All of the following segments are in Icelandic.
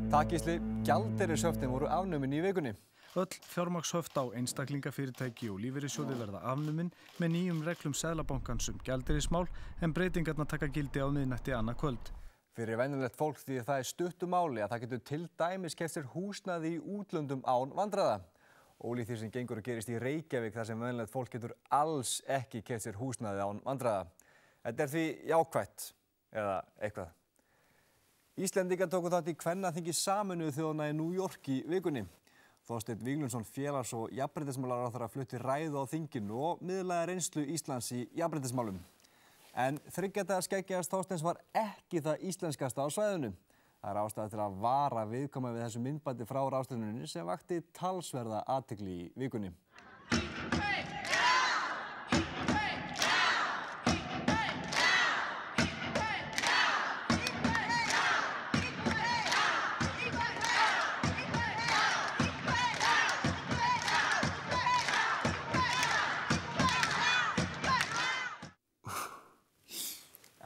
Takísli gjaldeyrishöftin voru afnumin í vikunni. Öll fjármagnshöft á einstaklinga, fyrirtæki og lífeyrissjóði verða afnumin með nýjum reglum Seðlabankans gjaldeyrismál en breytingarnar taka gildi á miðnætti annað kvöld. Fyrir venjulegt fólk því það stuttu máli að það getur til dæmis keypt sér húsnæði í útlöndum án vandræða. Ólíkt því sem gengur og gerist í Reykjavík þar sem venjulegt fólk getur alls ekki keypt sér húsnæði án vandræða. Þetta því jákvætt eða eitthvað. Íslendingar tóku þátt í kvennaþingi Sameinuðu þjóðanna í New York í vikunni. Þorsteinn Víglundsson félags- og jafnréttismálaráðherra flutti ræðu á þinginu og miðlaði reynslu Íslands í jafnréttismálum. En 3 daga skeggið hans Þorsteins var ekki það íslenskasta á svæðinu. Það ástæða til að vara viðkvæma við þessu myndbandi frá ráðstefnunni sem vakti talsverða athygli í vikunni.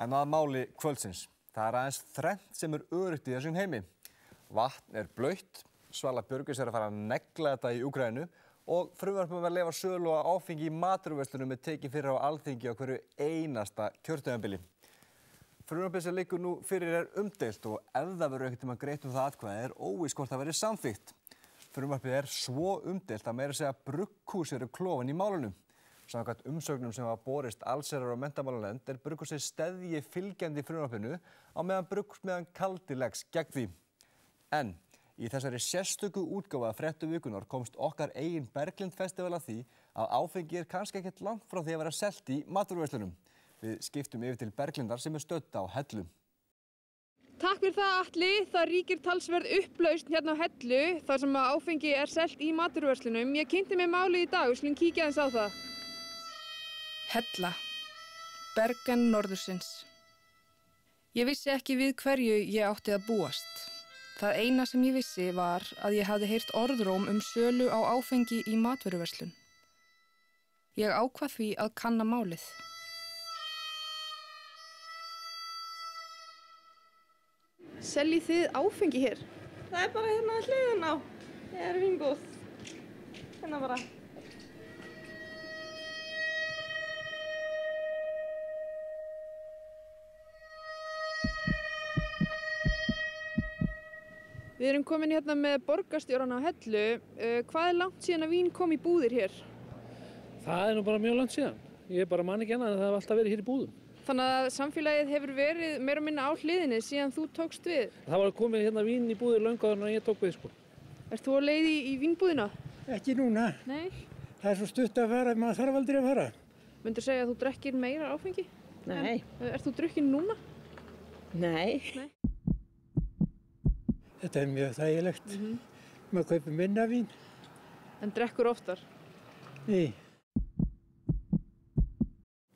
En að máli kvöldsins. Það aðeins þrennt sem öruggt í þessum heimi. Vatn blautt, Svala Björgvins að fara að negla þetta í Úkraínu og frumvarp að leyfa sölu á áfengi í matvöruverslunum tekin fyrir á Alþingi á hverju einasta kjörtímabili. Frumvarpið sem liggur nú fyrir umdeilt og ef það verður einhvern tímann greitt það atkvæði óvíst hvort það verði samþykkt. Frumvarpið svo umdeilt að meira segja brugghús klofin í málinu. Samkvæmt umsögnum sem var borist allsherjar- og menntamálanefnd brugghúsið steðji fylgjandi frumvarpinu á meðan kaldi leggst gegn því. En í þessari sérstöku útgáfu af fréttum vikunnar komst okkar eigin Berglind Festival að því að áfengi kannski ekkert langt frá því að vera selt í matvöruverslunum. Við skiptum yfir til Berglindar sem stödd á Hellu. Takk fyrir það, Atli. Það ríkir talsverð upplausn hérna á Hellu þar sem áfengi selt í matvöruverslunum. Ég kynnti mér málið í dag, við skulum kíkja aðeins á það. Hella, Bergen norðursins. Ég vissi ekki við hverju ég átti að búast. Það eina sem ég vissi var að ég hafði heyrt orðróm sölu á áfengi í matvöruverslun. Ég ákvað því að kanna málið. Seljið þið áfengi hér? Það bara hérna hliðin á. Ég vínbúð. Hérna bara. Við erum komin hérna með borgarstjóran á Hellu. Hvað langt síðan að vín kom í búðir hér? Það nú bara mjög langt síðan. Ég bara man ekki annað en það hefur alltaf verið hér í búðum. Þannig að samfélagið hefur verið meira og minna á hliðinni síðan þú tókst við? Það var komið hérna vín í búðir löngu áður en ég tók við, sko. Ert þú á leið í vínbúðina? Ekki núna. Nei. Það svo stutt að fara, maður þarf aldrei að fara. Myndirðu segja að þú drekkir meira áfengi? Nei. Ert þú drukkin núna? Nei. Þetta mjög þægilegt. Maður kaupir minna vín. En drekkur oftar? Nei.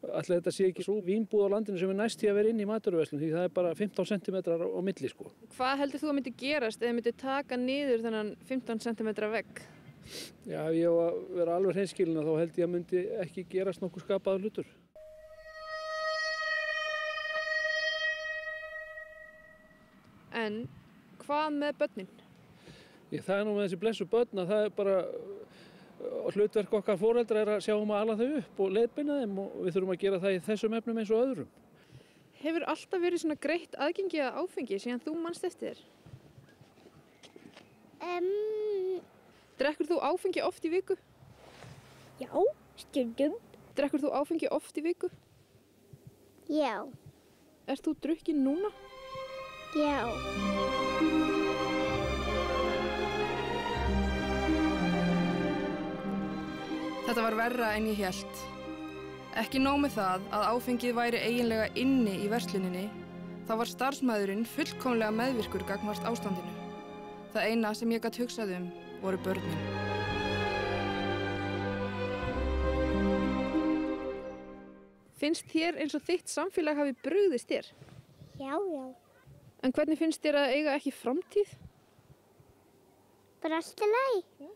Ætli þetta sé ekki svo vínbúð á landinu sem næst því að vera inn í matvöruverslun því það bara 15 cm á milli, sko. Hvað heldur þú að myndi gerast eða myndi taka niður þennan 15 cm vegg? Já, ef ég á að vera alveg hreinskilinn þá held ég að myndi ekki gerast nokkuð skapaður hlutur. En hvað með börnin? Það nú með þessi blessu börn að það bara hlutverk okkar foreldra að sjá að ala þau upp og leiðbeina þeim og við þurfum að gera það í þessum efnum eins og öðrum. Hefur alltaf verið svona greitt aðgengi að áfengi síðan þú manst eftir þér? Drekkur þú áfengi oft í viku? Já, stundum. Drekkur þú áfengi oft í viku? Já. Ert þú drukkin núna? Já. Þetta var verra en ég hélt. Ekki nóg með það að áfengið væri eiginlega inni í versluninni, þá var starfsmaðurinn fullkomlega meðvirkur gagnvart ástandinu. Það eina sem ég gat hugsað voru börnin. Finnst þér eins og þitt samfélag hafi brugðist þér? Já, já. En hvernig finnst þér að eiga ekki framtíð? Bara allt í lagi.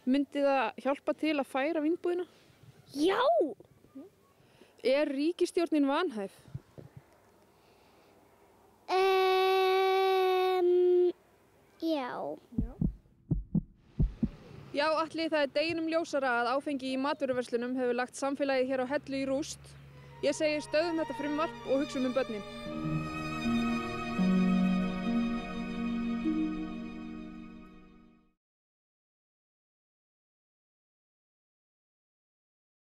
Myndi það hjálpa til að færa vínbúðina? Já! Er ríkisstjórnin vanhæf? Já. Já, Atli, það er deginum ljósara að áfengi í matvöruverslunum hefur lagt samfélagið hér á Hellu í rúst. Ég segi stöðum þetta frumvarp og hugsum börnin.